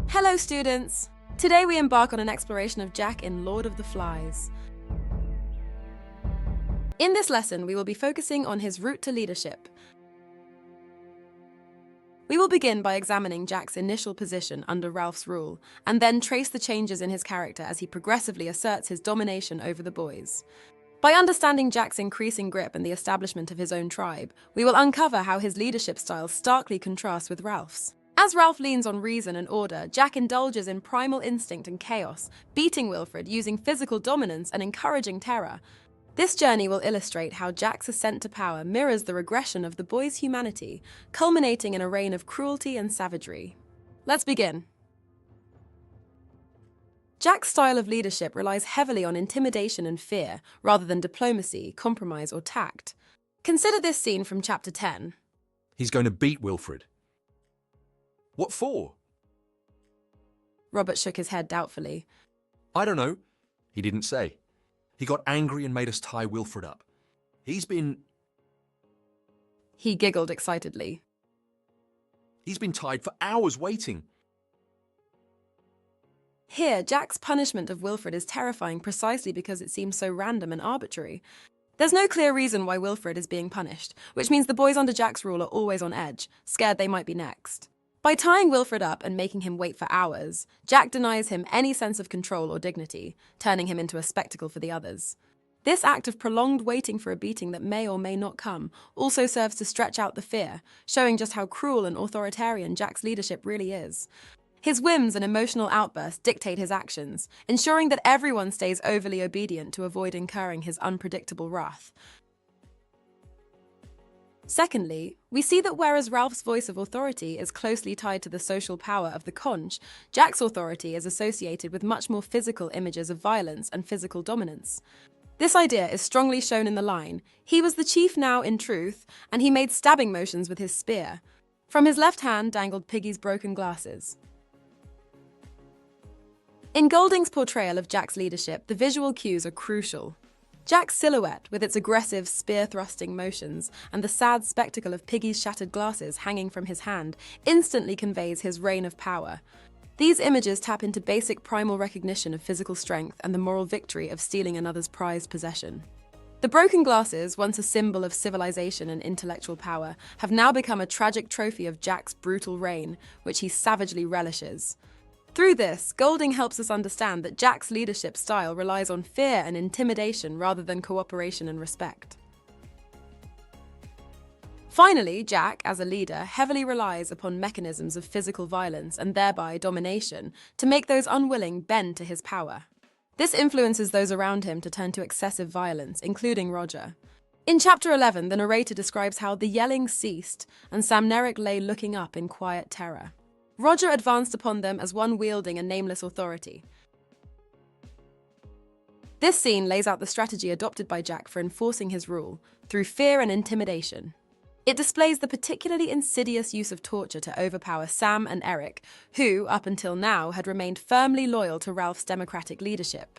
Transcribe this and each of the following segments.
Hello students! Today we embark on an exploration of Jack in Lord of the Flies. In this lesson, we will be focusing on his route to leadership. We will begin by examining Jack's initial position under Ralph's rule, and then trace the changes in his character as he progressively asserts his domination over the boys. By understanding Jack's increasing grip and the establishment of his own tribe, we will uncover how his leadership style starkly contrasts with Ralph's. As Ralph leans on reason and order, Jack indulges in primal instinct and chaos, beating Wilfred using physical dominance and encouraging terror. This journey will illustrate how Jack's ascent to power mirrors the regression of the boys' humanity, culminating in a reign of cruelty and savagery. Let's begin. Jack's style of leadership relies heavily on intimidation and fear, rather than diplomacy, compromise, or tact. Consider this scene from Chapter 10. He's going to beat Wilfred. What for? Robert shook his head doubtfully. I don't know. He didn't say. He got angry and made us tie Wilfred up. He's been giggled excitedly. He's been tied for hours waiting. Here, Jack's punishment of Wilfred is terrifying precisely because it seems so random and arbitrary. There's no clear reason why Wilfred is being punished, which means the boys under Jack's rule are always on edge, scared they might be next. By tying Wilfred up and making him wait for hours, Jack denies him any sense of control or dignity, turning him into a spectacle for the others. This act of prolonged waiting for a beating that may or may not come also serves to stretch out the fear, showing just how cruel and authoritarian Jack's leadership really is. His whims and emotional outbursts dictate his actions, ensuring that everyone stays overly obedient to avoid incurring his unpredictable wrath. Secondly, we see that whereas Ralph's voice of authority is closely tied to the social power of the conch, Jack's authority is associated with much more physical images of violence and physical dominance. This idea is strongly shown in the line, "He was the chief now in truth, and he made stabbing motions with his spear." From his left hand dangled Piggy's broken glasses. In Golding's portrayal of Jack's leadership, the visual cues are crucial. Jack's silhouette, with its aggressive, spear-thrusting motions, and the sad spectacle of Piggy's shattered glasses hanging from his hand, instantly conveys his reign of power. These images tap into basic primal recognition of physical strength and the moral victory of stealing another's prized possession. The broken glasses, once a symbol of civilization and intellectual power, have now become a tragic trophy of Jack's brutal reign, which he savagely relishes. Through this, Golding helps us understand that Jack's leadership style relies on fear and intimidation rather than cooperation and respect. Finally, Jack, as a leader, heavily relies upon mechanisms of physical violence and thereby domination to make those unwilling bend to his power. This influences those around him to turn to excessive violence, including Roger. In Chapter 11, the narrator describes how the yelling ceased and Sam Merrick lay looking up in quiet terror. Roger advanced upon them as one wielding a nameless authority. This scene lays out the strategy adopted by Jack for enforcing his rule, through fear and intimidation. It displays the particularly insidious use of torture to overpower Sam and Eric, who, up until now, had remained firmly loyal to Ralph's democratic leadership.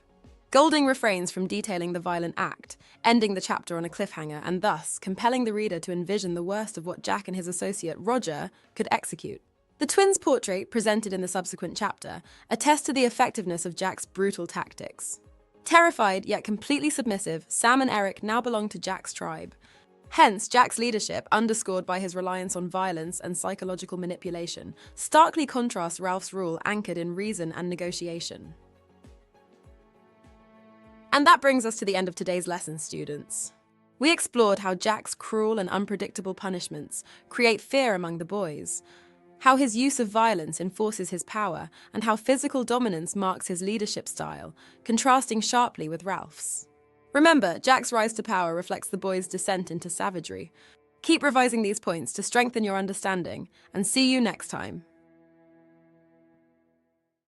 Golding refrains from detailing the violent act, ending the chapter on a cliffhanger and thus compelling the reader to envision the worst of what Jack and his associate Roger could execute. The twins' portrait, presented in the subsequent chapter, attests to the effectiveness of Jack's brutal tactics. Terrified, yet completely submissive, Sam and Eric now belong to Jack's tribe. Hence, Jack's leadership, underscored by his reliance on violence and psychological manipulation, starkly contrasts Ralph's rule anchored in reason and negotiation. And that brings us to the end of today's lesson, students. We explored how Jack's cruel and unpredictable punishments create fear among the boys, how his use of violence enforces his power, and how physical dominance marks his leadership style, contrasting sharply with Ralph's. Remember, Jack's rise to power reflects the boys' descent into savagery. Keep revising these points to strengthen your understanding, and see you next time.